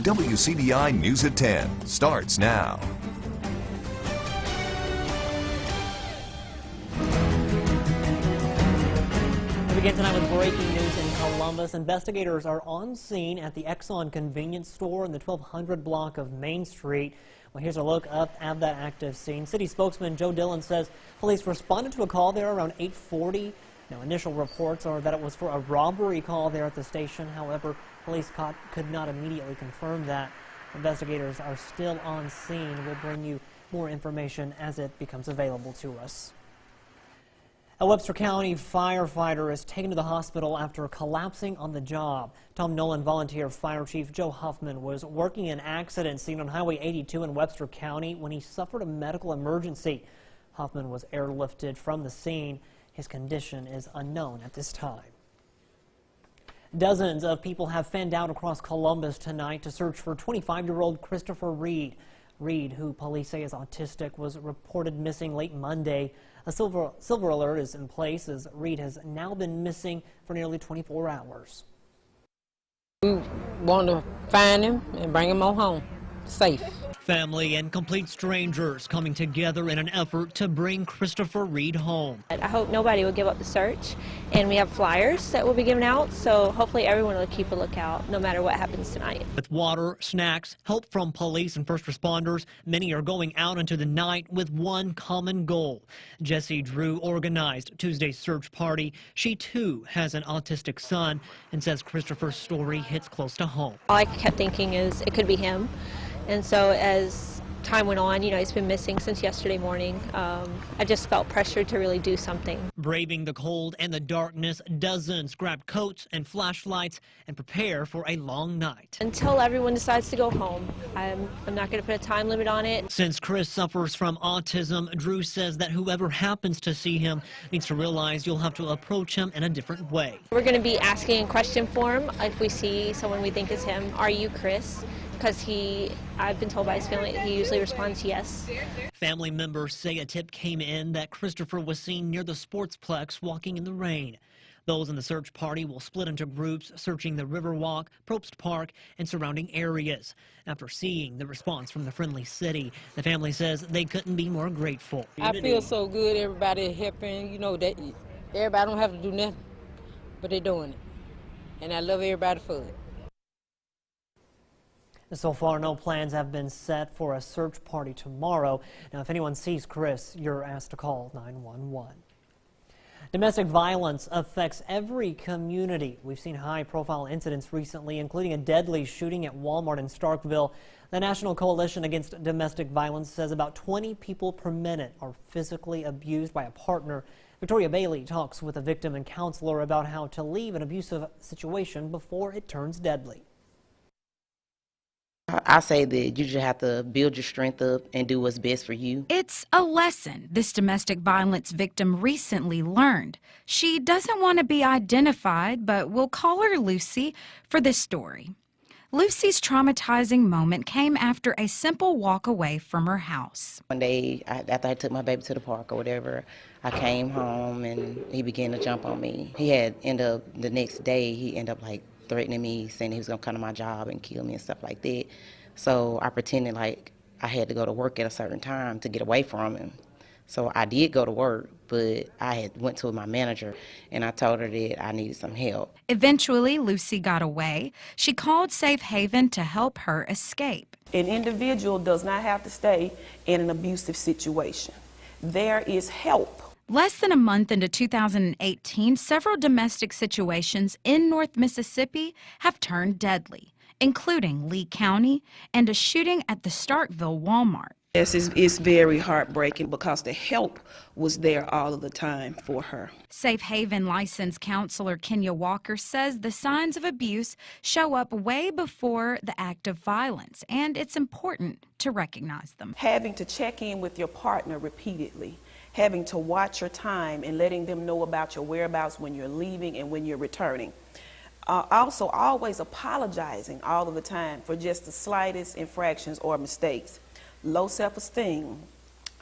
WCDI News at 10 starts now. We begin tonight with breaking news in Columbus. Investigators are on scene at the Exxon convenience store in the 1200 block of Main Street. Well, here's a look up at that active scene. City spokesman Joe Dillon says police responded to a call there around 8:40. Now, initial reports are that it was for a robbery call there at the station. However, police could not immediately confirm that. Investigators are still on scene. We'll bring you more information as it becomes available to us. A Webster County firefighter is taken to the hospital after collapsing on the job. Tom Nolan Volunteer Fire Chief Joe Huffman was working an accident scene on Highway 82 in Webster County when he suffered a medical emergency. Huffman was airlifted from the scene. His condition is unknown at this time. Dozens of people have fanned out across Columbus tonight to search for 25-year-old Christopher Reed. Reed, who police say is autistic, was reported missing late Monday. A silver alert is in place as Reed has now been missing for nearly 24 hours. We want to find him and bring him on home, safe. Family and complete strangers coming together in an effort to bring Christopher Reed home. I hope nobody will give up the search, and we have flyers that will be given out, so hopefully everyone will keep a lookout no matter what happens tonight. With water, snacks, help from police and first responders, many are going out into the night with one common goal. Jessie Drew organized Tuesday's search party. She too has an autistic son and says Christopher's story hits close to home. All I kept thinking is it could be him. And so as time went on, he's been missing since yesterday morning. I just felt pressured to really do something. Braving the cold and the darkness, dozens grab coats and flashlights and prepare for a long night. Until everyone decides to go home, I'm not going to put a time limit on it. Since Chris suffers from autism, Drew says that whoever happens to see him needs to realize you'll have to approach him in a different way. We're going to be asking a question for him if we see someone we think is him. Are you Chris? Because I've been told by his family he usually responds yes. Family members say a tip came in that Christopher was seen near the Sportsplex walking in the rain. Those in the search party will split into groups searching the Riverwalk, Probst Park, and surrounding areas. After seeing the response from the friendly city, the family says they couldn't be more grateful. I feel so good, everybody helping, that everybody don't have to do nothing, but they're doing it. And I love everybody for it. So far, no plans have been set for a search party tomorrow. Now, if anyone sees Chris, you're asked to call 911. Domestic violence affects every community. We've seen high-profile incidents recently, including a deadly shooting at Walmart in Starkville. The National Coalition Against Domestic Violence says about 20 people per minute are physically abused by a partner. Victoria Bailey talks with a victim and counselor about how to leave an abusive situation before it turns deadly. I say that you just have to build your strength up and do what's best for you. It's a lesson this domestic violence victim recently learned. She doesn't want to be identified, but we'll call her Lucy for this story. Lucy's traumatizing moment came after a simple walk away from her house. One day, after I took my baby to the park or whatever, I came home and he began to jump on me. He had ended up, the next day, he ended up threatening me, saying he was going to come to my job and kill me and stuff like that. So I pretended like I had to go to work at a certain time to get away from him. So I did go to work, but I had went to my manager and I told her that I needed some help. Eventually, Lucy got away. She called Safe Haven to help her escape. An individual does not have to stay in an abusive situation. There is help. Less than a month into 2018, several domestic situations in North Mississippi have turned deadly, including Lee County and a shooting at the Starkville Walmart. Yes, it's very heartbreaking because the help was there all of the time for her. Safe Haven licensed counselor Kenya Walker says the signs of abuse show up way before the act of violence, and it's important to recognize them. Having to check in with your partner repeatedly, having to watch your time and letting them know about your whereabouts when you're leaving and when you're returning. Also, always apologizing all of the time for just the slightest infractions or mistakes. Low self-esteem,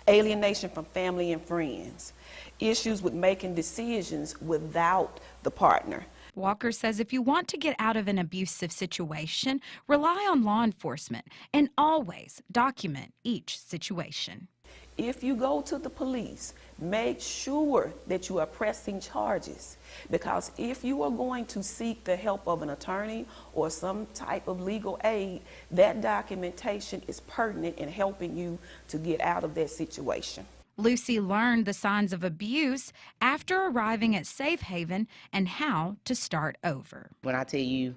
alienation from family and friends, issues with making decisions without the partner. Walker says if you want to get out of an abusive situation, rely on law enforcement and always document each situation. If you go to the police, make sure that you are pressing charges, because if you are going to seek the help of an attorney or some type of legal aid, that documentation is pertinent in helping you to get out of that situation. Lucy learned the signs of abuse after arriving at Safe Haven and how to start over. When I tell you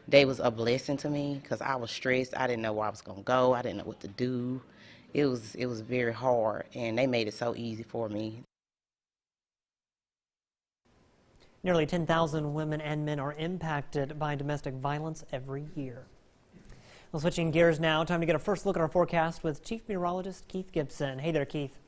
they was a blessing to me, because I was stressed, I didn't know where I was going to go, I didn't know what to do. It was very hard, and they made it so easy for me. Nearly 10,000 women and men are impacted by domestic violence every year. Well, switching gears now, time to get a first look at our forecast with Chief Meteorologist Keith Gibson. Hey there, Keith.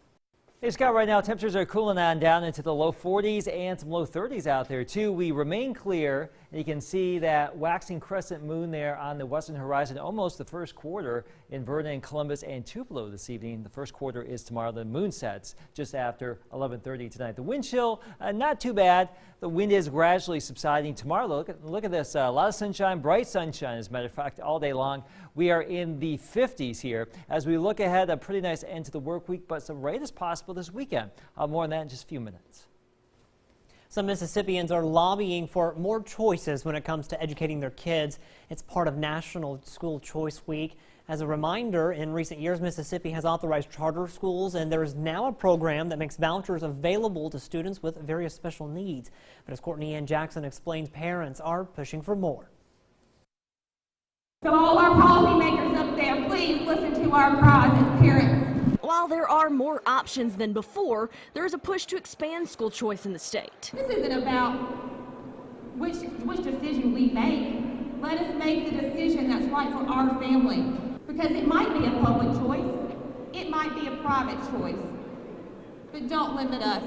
Hey Scott, right now temperatures are cooling on down into the low 40s and some low 30s out there too. We remain clear, and you can see that waxing crescent moon there on the western horizon, almost the first quarter in Vernon, Columbus, and Tupelo this evening. The first quarter is tomorrow. The moon sets just after 11:30 tonight. The wind chill, not too bad. The wind is gradually subsiding tomorrow. Look at this, a lot of sunshine, bright sunshine as a matter of fact, all day long. We are in the 50s here. As we look ahead, a pretty nice end to the work week, but some rain is possible this weekend. More on that in just a few minutes. Some Mississippians are lobbying for more choices when it comes to educating their kids. It's part of National School Choice Week. As a reminder, in recent years, Mississippi has authorized charter schools, and there is now a program that makes vouchers available to students with various special needs. But as Courtney Ann Jackson explains, parents are pushing for more. So all our policymakers up there, please listen to our cries as parents. While there are more options than before, there is a push to expand school choice in the state. This isn't about which decision we make. Let us make the decision that's right for our family. Because it might be a public choice, it might be a private choice, but don't limit us.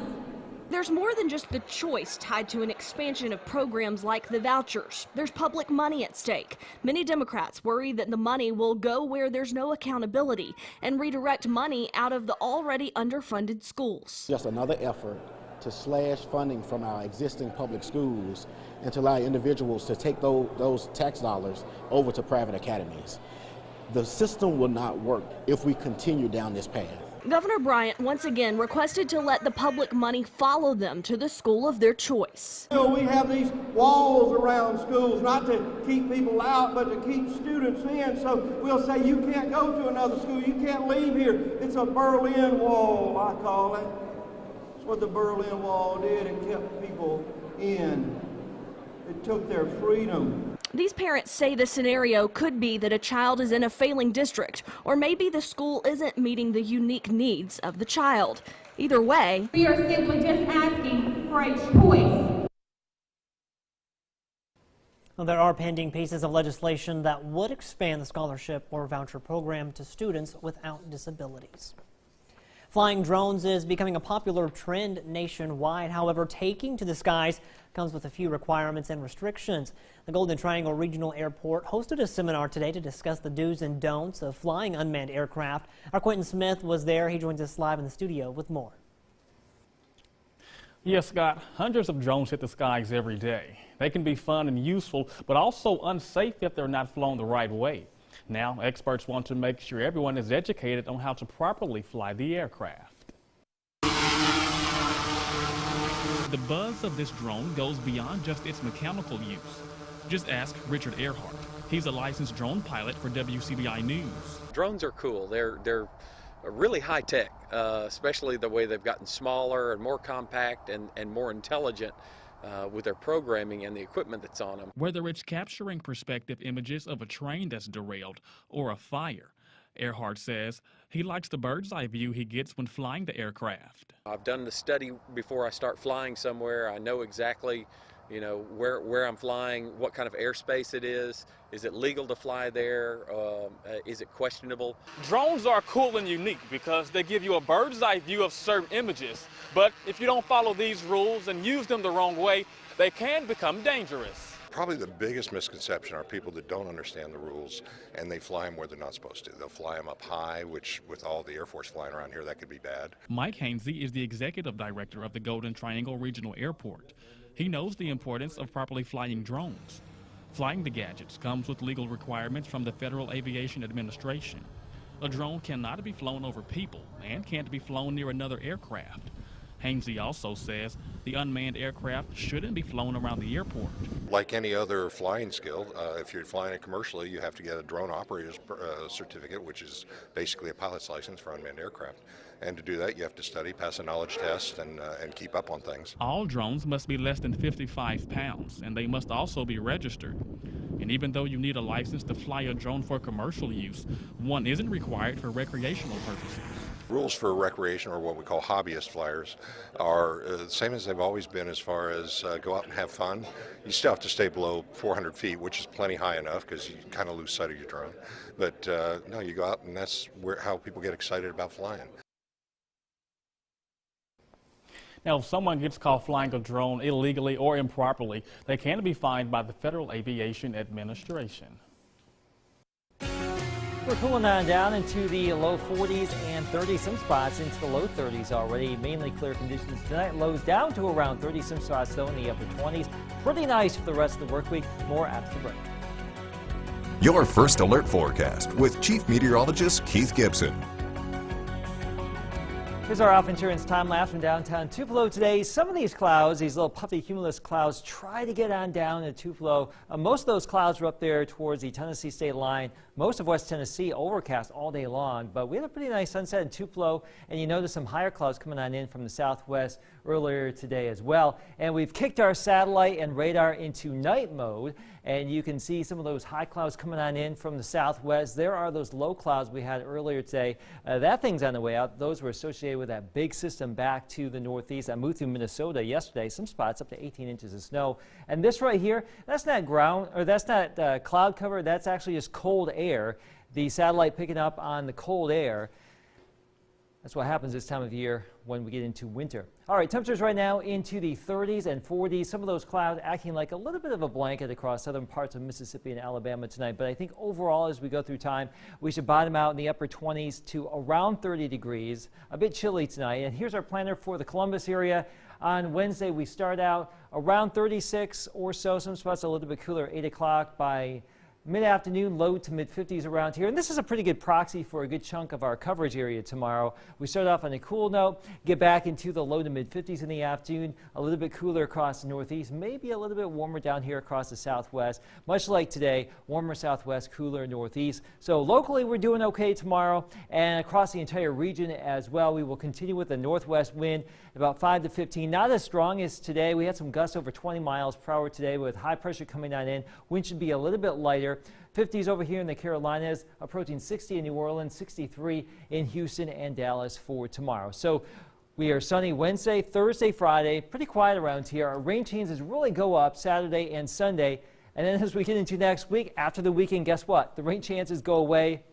There's more than just the choice tied to an expansion of programs like the vouchers. There's public money at stake. Many Democrats worry that the money will go where there's no accountability and redirect money out of the already underfunded schools. Just another effort to slash funding from our existing public schools and to allow individuals to take those tax dollars over to private academies. The system will not work if we continue down this path. Governor Bryant once again requested to let the public money follow them to the school of their choice. We have these walls around schools, not to keep people out, but to keep students in. So we'll say, you can't go to another school, you can't leave here. It's a Berlin Wall, I call it. That's what the Berlin Wall did. It kept people in. It took their freedom. These parents say the scenario could be that a child is in a failing district, or maybe the school isn't meeting the unique needs of the child. Either way, we are simply just asking for a choice. Well, there are pending pieces of legislation that would expand the scholarship or voucher program to students without disabilities. Flying drones is becoming a popular trend nationwide. However, taking to the skies comes with a few requirements and restrictions. The Golden Triangle Regional Airport hosted a seminar today to discuss the do's and don'ts of flying unmanned aircraft. Our Quentin Smith was there. He joins us live in the studio with more. Yes, Scott, hundreds of drones hit the skies every day. They can be fun and useful, but also unsafe if they're not flown the right way. Now, experts want to make sure everyone is educated on how to properly fly the aircraft. The buzz of this drone goes beyond just its mechanical use. Just ask Richard Earhart. He's a licensed drone pilot for WCBI News. Drones are cool. They're really high tech, especially the way they've gotten smaller and more compact and more intelligent with their programming and the equipment that's on them. Whether it's capturing perspective images of a train that's derailed or a fire, Earhart says he likes the bird's eye view he gets when flying the aircraft. I've done the study before I start flying somewhere. I know exactly, where I'm flying, what kind of airspace it is. Is it legal to fly there? Is it questionable? Drones are cool and unique because they give you a bird's eye view of certain images. But if you don't follow these rules and use them the wrong way, they can become dangerous. Probably the biggest misconception are people that don't understand the rules and they fly them where they're not supposed to. They'll fly them up high, which with all the Air Force flying around here, that could be bad. Mike Hainsey is the executive director of the Golden Triangle Regional Airport. He knows the importance of properly flying drones. Flying the gadgets comes with legal requirements from the Federal Aviation Administration. A drone cannot be flown over people and can't be flown near another aircraft. Hainsey also says the unmanned aircraft shouldn't be flown around the airport. Like any other flying skill, if you're flying it commercially, you have to get a drone operator's certificate, which is basically a pilot's license for unmanned aircraft. And to do that, you have to study, pass a knowledge test, and keep up on things. All drones must be less than 55 pounds, and they must also be registered. And even though you need a license to fly a drone for commercial use, one isn't required for recreational purposes. Rules for recreation, or what we call hobbyist flyers, are the same as they've always been as far as go out and have fun. You still have to stay below 400 feet, which is plenty high enough because you kind of lose sight of your drone. But no, you go out and that's how people get excited about flying. Now, if someone gets caught flying a drone illegally or improperly, they can be fined by the Federal Aviation Administration. We're cooling down into the low 40s and 30s, some spots into the low 30s already. Mainly clear conditions tonight. Lows down to around 30, some spots though in the upper 20s. Pretty nice for the rest of the work week. More after the break. Your first alert forecast with Chief Meteorologist Keith Gibson. Here's our off insurance time lapse from downtown Tupelo today. Some of these clouds, these little puffy cumulus clouds, try to get on down to Tupelo. Most of those clouds are up there towards the Tennessee state line. Most of West Tennessee overcast all day long, but we had a pretty nice sunset in Tupelo, and you notice some higher clouds coming on in from the southwest earlier today as well. And we've kicked our satellite and radar into night mode, and you can see some of those high clouds coming on in from the southwest. There are those low clouds we had earlier today. That thing's on the way out. Those were associated with that big system back to the northeast. I moved through Minnesota yesterday, some spots up to 18 inches of snow. And this right here, that's not ground, or that's not cloud cover, that's actually just cold air. The satellite picking up on the cold air. That's what happens this time of year when we get into winter. All right, temperatures right now into the 30s and 40s. Some of those clouds acting like a little bit of a blanket across southern parts of Mississippi and Alabama tonight. But I think overall, as we go through time, we should bottom out in the upper 20s to around 30 degrees. A bit chilly tonight. And here's our planner for the Columbus area. On Wednesday, we start out around 36 or so. Some spots a little bit cooler, 8 o'clock. By mid-afternoon, low to mid-50s around here. And this is a pretty good proxy for a good chunk of our coverage area tomorrow. We start off on a cool note, get back into the low to mid-50s in the afternoon, a little bit cooler across the northeast, maybe a little bit warmer down here across the southwest. Much like today, warmer southwest, cooler northeast. So locally, we're doing okay tomorrow, and across the entire region as well. We will continue with the northwest wind, about 5 to 15. Not as strong as today. We had some gusts over 20 miles per hour today with high pressure coming on in. Wind should be a little bit lighter. 50s over here in the Carolinas, approaching 60 in New Orleans, 63 in Houston and Dallas for tomorrow. So we are sunny Wednesday, Thursday, Friday, pretty quiet around here. Our rain chances really go up Saturday and Sunday. And then as we get into next week, after the weekend, guess what? The rain chances go away.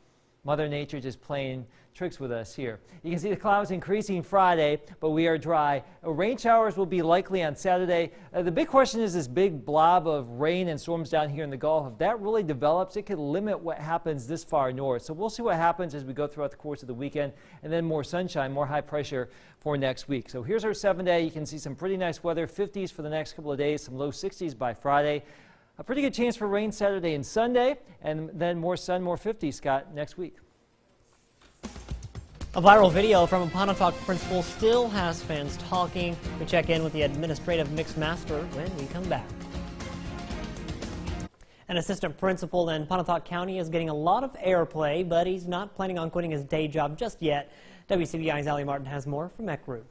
Mother Nature just playing tricks with us here. You can see the clouds increasing Friday, but we are dry. Rain showers will be likely on Saturday. The big question is this big blob of rain and storms down here in the Gulf. If that really develops, it could limit what happens this far north. So we'll see what happens as we go throughout the course of the weekend, and then more sunshine, more high pressure for next week. So here's our 7-day. You can see some pretty nice weather, 50s for the next couple of days, some low 60s by Friday. A pretty good chance for rain Saturday and Sunday, and then more sun, more 50s, Scott, next week. A viral video from a Pontotoc principal still has fans talking. We check in with the administrative mix master when we come back. An assistant principal in Pontotoc County is getting a lot of airplay, but he's not planning on quitting his day job just yet. WCBI's Allie Martin has more from ECRU.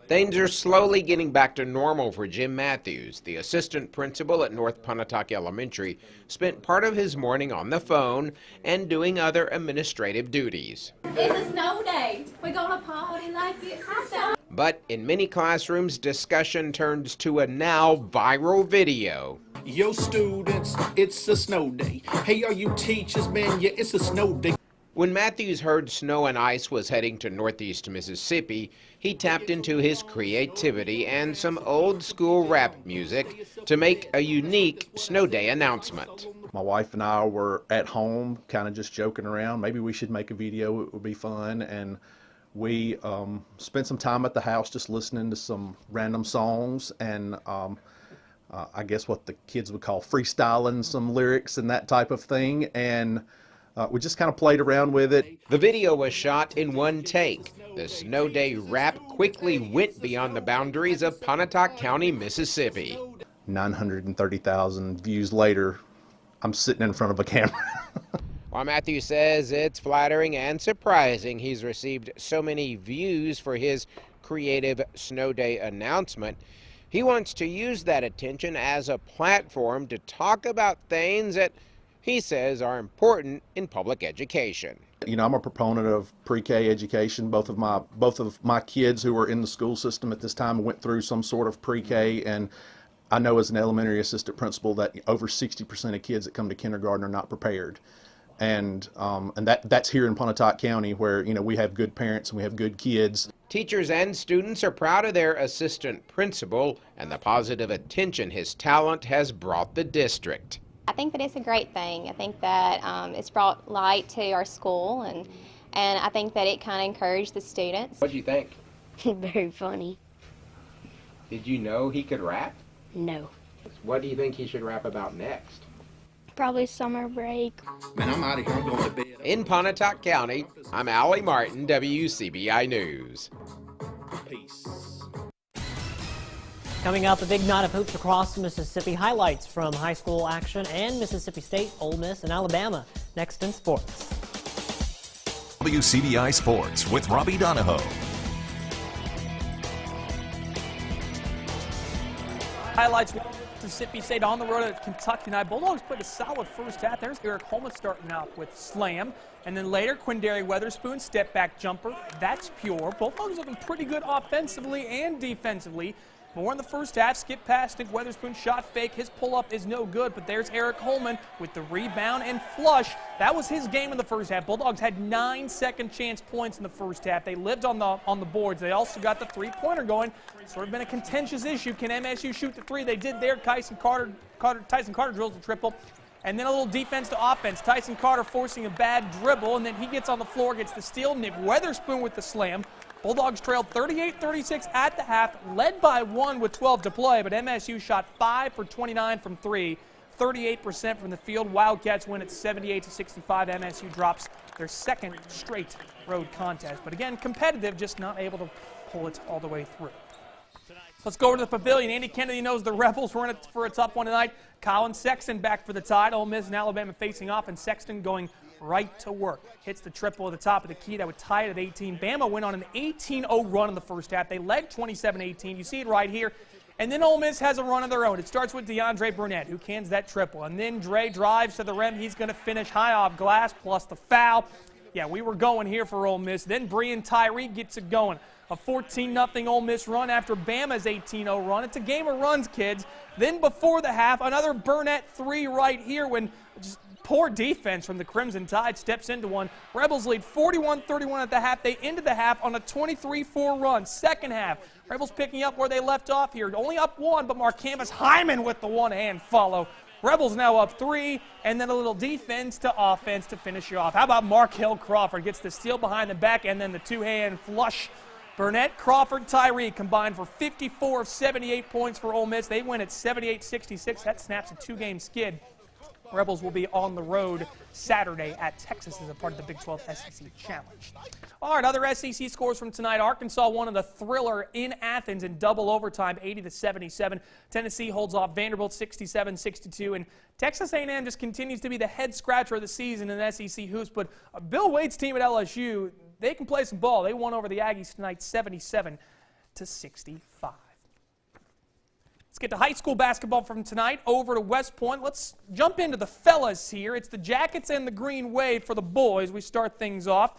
Things are slowly getting back to normal for Jim Matthews. The assistant principal at North Pontotoc Elementary spent part of his morning on the phone and doing other administrative duties. It's a snow day. We're gonna party like it's a snow. But in many classrooms, discussion turns to a now viral video. Yo students, it's a snow day. Hey, are you teachers, man? Yeah, it's a snow day. When Matthews heard snow and ice was heading to northeast Mississippi, he tapped into his creativity and some old school rap music to make a unique snow day announcement. My wife and I were at home kind of just joking around. Maybe we should make a video, it would be fun. And We spent some time at the house just listening to some random songs and I guess what the kids would call freestyling some lyrics and that type of thing, and we just kind of played around with it. The video was shot in one take. The Snow Day rap quickly went beyond the boundaries of Pontotoc County, Mississippi. 930,000 views later, I'm sitting in front of a camera. While Matthew says it's flattering and surprising he's received so many views for his creative Snow Day announcement, he wants to use that attention as a platform to talk about things that he says are important in public education. You know, I'm a proponent of pre-K education. Both of my kids who are in the school system at this time went through some sort of pre-K, and I know as an elementary assistant principal that over 60% of kids that come to kindergarten are not prepared. And that's here in Pontotoc County, where, you know, we have good parents and we have good kids. Teachers and students are proud of their assistant principal and the positive attention his talent has brought the district. I think that it's a great thing. I think that it's brought light to our school, and I think that it kind of encouraged the students. What do you think? Very funny. Did you know he could rap? No. What do you think he should rap about next? Probably summer break. Man, I'm out of here. I'm going to bed. In Pontotoc County, I'm Allie Martin, WCBI News. Peace. Coming up, a big night of hoops across Mississippi. Highlights from high school action and Mississippi State, Ole Miss, and Alabama. Next in sports. WCBI Sports with Robbie Donahoe. Highlights: Mississippi State on the road at Kentucky tonight. Bulldogs played a solid first half. There's Eric Holman starting out with slam. And then later, Quindary Weatherspoon, step back jumper. That's pure. Bulldogs looking pretty good offensively and defensively. More in the first half. Skip pass, Nick Weatherspoon shot fake. His pull-up is no good, but there's Eric Holman with the rebound and flush. That was his game in the first half. Bulldogs had 9 second chance points in the first half. They lived on the boards. They also got the three-pointer going. It's sort of been a contentious issue. Can MSU shoot the three? They did there. Tyson Carter drills the triple. And then a little defense to offense. Tyson Carter forcing a bad dribble, and then he gets on the floor, gets the steal. Nick Weatherspoon with the slam. Bulldogs trailed 38-36 at the half, led by 1 with 12 to play, but MSU shot 5 for 29 from 3, 38% from the field. Wildcats win at 78-65. MSU drops their second straight road contest. But again, competitive, just not able to pull it all the way through. Let's go over to the pavilion. Andy Kennedy knows the Rebels were in it for a tough one tonight. Colin Sexton back for the Tide. Ole Miss and Alabama facing off, and Sexton going right to work. Hits the triple at the top of the key. That would tie it at 18. Bama went on an 18-0 run in the first half. They led 27-18. You see it right here. And then Ole Miss has a run of their own. It starts with DeAndre Burnett, who cans that triple. And then Dre drives to the rim. He's going to finish high off glass, plus the foul. Yeah, we were going here for Ole Miss. Then Breon Tyree gets it going. A 14-0 Ole Miss run after Bama's 18-0 run. It's a game of runs, kids. Then before the half, another Burnett three right here when just poor defense from the Crimson Tide steps into one. Rebels lead 41-31 at the half. They ended the half on a 23-4 run. Second half, Rebels picking up where they left off here. Only up 1, but Marcamus Hyman with the one-hand follow. Rebels now up 3, and then a little defense to offense to finish you off. How about Markel Crawford? Gets the steal behind the back, and then the two-hand flush. Burnett, Crawford, Tyree combined for 54 of 78 points for Ole Miss. They win at 78-66. That snaps a 2-game skid. Rebels will be on the road Saturday at Texas as a part of the Big 12 SEC Challenge. All right, other SEC scores from tonight. Arkansas won in the thriller in Athens in double overtime, 80-77. Tennessee holds off Vanderbilt 67-62. And Texas A&M just continues to be the head scratcher of the season in SEC hoops. But Bill Wade's team at LSU, they can play some ball. They won over the Aggies tonight 77-65. Let's get to high school basketball from tonight over to West Point. Let's jump into the fellas here. It's the Jackets and the Green Wave for the boys. We start things off.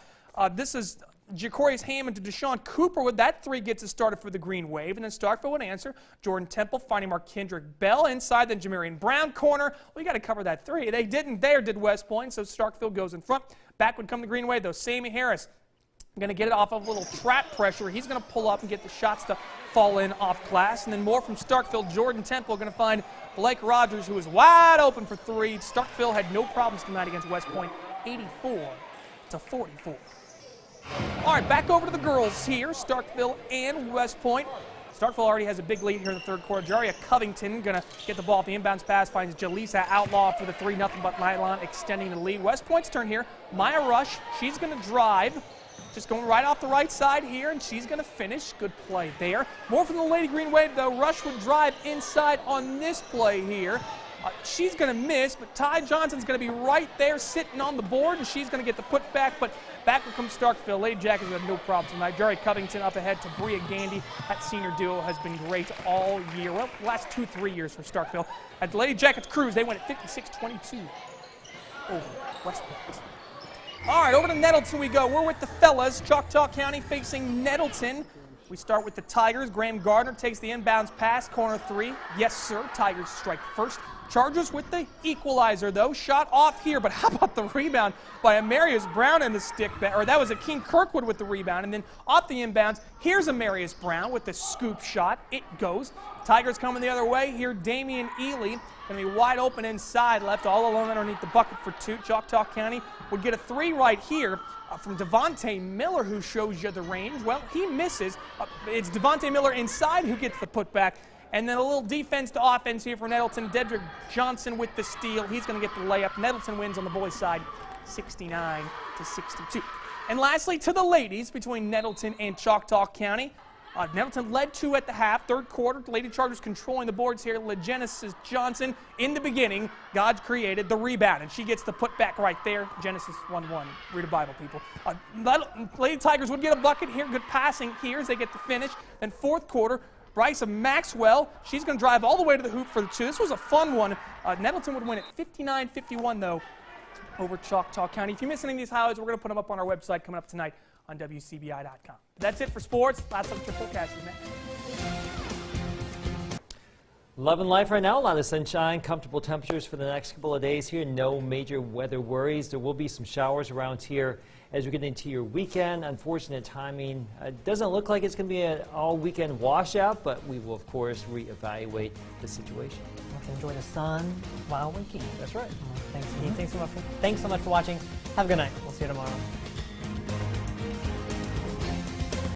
This is Jacorius Hammond to Deshaun Cooper. With that three gets us started for the Green Wave. And then Starkville would answer. Jordan Temple finding Markendrick Bell inside. Then Jamarian Brown corner. We got to cover that three. They didn't there, did West Point. So Starkville goes in front. Back would come the Green Wave, though. Sammy Harris going to get it off of a little trap pressure. He's going to pull up and get the shots to fall in off glass. And then more from Starkville. Jordan Temple going to find Blake Rogers, who is wide open for three. Starkville had no problems tonight against West Point, 84-44. All right, back over to the girls here, Starkville and West Point. Starkville already has a big lead here in the third quarter. Jaria Covington going to get the ball at the inbounds pass, finds Jaleesa Outlaw for the 3-0 but nylon, extending the lead. West Point's turn here. Maya Rush, she's going to drive. Just going right off the right side here, and she's going to finish. Good play there. More from the Lady Green Wave, though. Rush would drive inside on this play here. She's going to miss, but Ty Johnson's going to be right there sitting on the board, and she's going to get the putback, but back will come Starkville. Lady Jackets have no problems tonight. Jerry Covington up ahead to Bria Gandy. That senior duo has been great all year. Well, the last 2-3 years for Starkville. At the Lady Jackets cruise, they went at 56-22 over West Point. All right, over to Nettleton we go. We're with the fellas. Choctaw County facing Nettleton. We start with the Tigers. Graham Gardner takes the inbounds pass, corner 3. Yes, sir. Tigers strike first. Chargers with the equalizer, though. Shot off here, but how about the rebound by Amarius Brown in the stick back? Or that was a King Kirkwood with the rebound. And then off the inbounds, here's Amarius Brown with the scoop shot. It goes. Tigers coming the other way. Here, Damian Ely going to be wide open inside, left all alone underneath the bucket for 2. Choctaw County would get a 3 right here from Devontae Miller, who shows you the range. Well, he misses. It's Devontae Miller inside who gets the putback. And then a little defense to offense here for Nettleton. Dedrick Johnson with the steal. He's going to get the layup. Nettleton wins on the boys' side, 69-62. And lastly, to the ladies between Nettleton and Choctaw County. Nettleton led 2 at the half. Third quarter, the Lady Chargers controlling the boards here. LaGenesis Johnson in the beginning. God created the rebound, and she gets the putback right there. Genesis 1-1. Read a Bible, people. Lady Tigers would get a bucket here. Good passing here as they get the finish. Then fourth quarter, Brysa Maxwell, she's going to drive all the way to the hoop for the 2. This was a fun one. Nettleton would win at 59-51, though, over Choctaw County. If you miss any of these highlights, we're going to put them up on our website coming up tonight on WCBI.com. That's it for sports. Last up, your forecast is next. Love and life right now. A lot of sunshine, comfortable temperatures for the next couple of days here. No major weather worries. There will be some showers around here as we get into your weekend. Unfortunate timing. It doesn't look like it's going to be an all-weekend washout, but we will, of course, reevaluate the situation. Enjoy the sun while waking. That's right. Thanks so much for watching. Have a good night. We'll see you tomorrow.